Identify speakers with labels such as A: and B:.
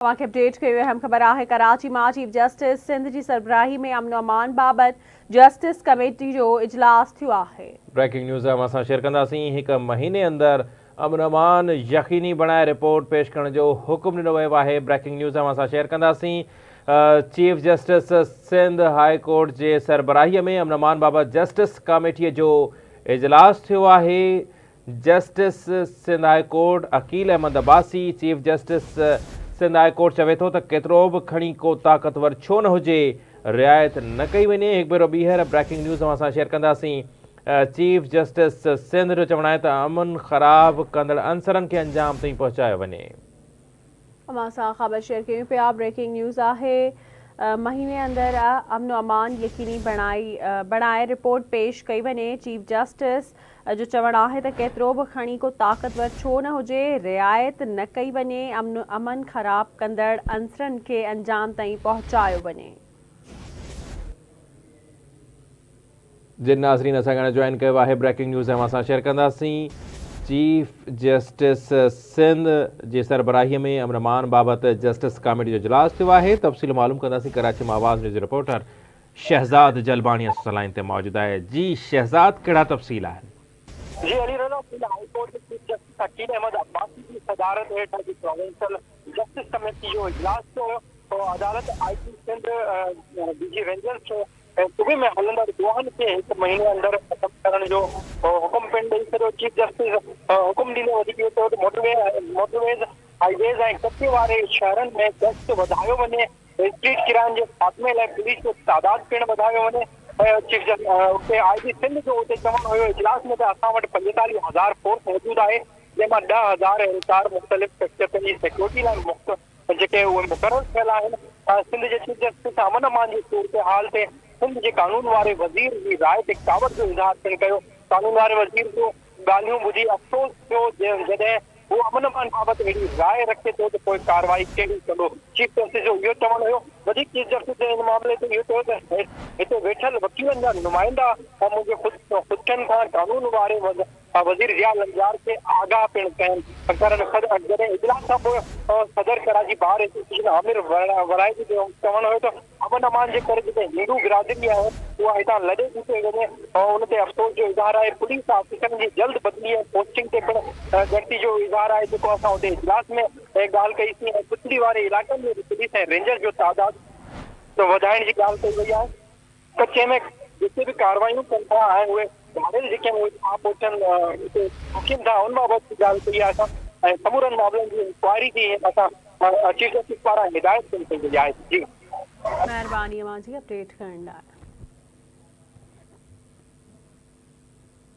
A: तव्हांखे अपडेट कयो अहम ख़बर आहे। कराची में चीफ जस्टिस सिंध की सरबराही में अमन अमान बाबत जस्टिस कमेटी जो इजलास थियो आहे।
B: ब्रेकिंग न्यूज़ असां शेयर कंदासीं। एक महीने अंदर अमन अमान यकीनी बनाए रिपोर्ट पेश करण जो हुक्म ॾिनो वियो आहे। ब्रेकिंग न्यूज़ असां शेयर कंदासीं। Chief justice Sindh high court के सरबराही में अमन अमान बाबत जस्टिस कमेटी जो इजलास थियो आहे। Justice Sindh high court Akeel Ahmed Abbasi chief justice Sindh high court चवे थो त केतिरो बि खणी को ताक़तवर छो न हुजे, रिआयत न कई वञे। हिकु भेरो ॿीहर ब्रेकिंग न्यूज़ असां शेयर कंदासीं। चीफ जस्टिस सिंध जो चवणु आहे त अमन ख़राब कंदड़ अंसरनि खे अंजाम ताईं पहुचायो वञे।
A: असां ख़बर शेयर कयूं पिया। ब्रेकिंग न्यूज़ आहे। महीने अंदर अमन अमान यकीनी बणाए रिपोर्ट पेश कई वञे। चीफ जस्टिस जो चवणु आहे त केतिरो बि खणी को ताक़तवर छो न हुजे, रिआयत न कई वञे। अमन ख़राब कंदड़ अंसरनि खे अंजाम ताईं पहुचायो वञे।
B: जिन नाज़रीन असां सां जॉइन कयो आहे ब्रेकिंग न्यूज़ असां शेयर कंदासीं। चीफ जस्टिस सिंध जे सरबराही में अमन अमान बाबति जस्टिस कमेटी जो इजलास थियो आहे। तफ़सील मालूम कंदासीं। कराची में आवाज़ न्यूज़ रिपोर्टर शहज़ाद जलबानी असां लाइन ते मौजूद आहे। जी शहज़ाद, कहिड़ा तफ़सील आहिनि?
C: जी अली रज़ा, हाई कोर्ट के चीफ जस्टिस अकील अहमद अब्बासी की सदारत हेठ अॼु प्रोविंशियल जस्टिस कमेटी जो इजलास थियो। तो अदालत आईटी सिंध डीजी रेंजर्स सूबे में हलंदड़ ॻोहन खे हिकु महीने अंदर ख़त्म करण जो हुकुम पिण ॾेई छॾियो। चीफ जस्टिस हुकुम ॾींदे वधीक इहो चयो त मोटरवेज़ हाईवेज़ ऐं कचे वारे शहरनि में गश्त वधायो वञे। स्ट्रीट किरायनि जे ख़ात्मे लाइ पुलिस जो तादाद पिण वधायो वञे। चीफ जस्टिस उते आईजी सिंध जो उते चवणु हुयो इजलास में त असां वटि 45,000 फोर्स मौजूदु आहे, जंहिंमां 10,000 एहलकार मुख़्तलिफ़ सेक्टर पंहिंजी सिक्योरिटी लाइ जेके उहे मुक़ररु थियल आहिनि। सिंध जे चीफ जस्टिस अमन अमान जी सूरत हाल ते सिंध जे कानून वारे वज़ीर जी राय ते कावड़ जो इज़हार पिण कयो। कानून वारे वज़ीर जो ॻाल्हियूं ॿुधी अफ़सोस थियो जॾहिं वो अमन अमान बाबति अहिड़ी राय रखे थो त पोइ कार्रवाई कहिड़ी कंदो। चीफ जस्टिस जो इहो चवणु हुयो। वधीक चीफ जस्टिस इन मामले ते इहो चयो त हिते वेठल वकीलनि जा नुमाइंदा ऐं मुंहिंजे ख़ुदनि खां कानून वारे वज़ीर ज़िया लंजार खे आगाह पिण कनि। जॾहिं इजलास खां पोइ सदर कराची बार एसोसिएशन आमिर वराइती जो चवणु हुयो त अमन अमान जे करे जेके हिंदू बिरादरी आहे उहा हितां लॾे थी पई वञे ऐं उन ते अफ़सोस जो इज़हार आहे। पुलिस ऑफिसरनि जी जल्द बदिली ऐं पोस्टिंग ते पिण घटि जो इज़हार आहे, जेको असां हुते इजलास में ॻाल्हि कईसीं। ऐं पुतली वारे इलाइक़नि में पुलिस ऐं रेंजर जो तादाद वधाइण जी ॻाल्हि कई वई आहे। कचे में जेके बि कार्रवाइयूं कनि था आहिनि उहे धाड़ेल जेके आहिनि उहे छा पहुचनि हिते मुकिन था, उन बाबति ॻाल्हि कई आहे असां। ऐं समूरनि मामलनि जी इंक्वायरी थी असां चीफ जस्टिस पारां हिदायत कई वई आहे। जी
A: महिरबानी अवां जी अपडेट करण लाइ।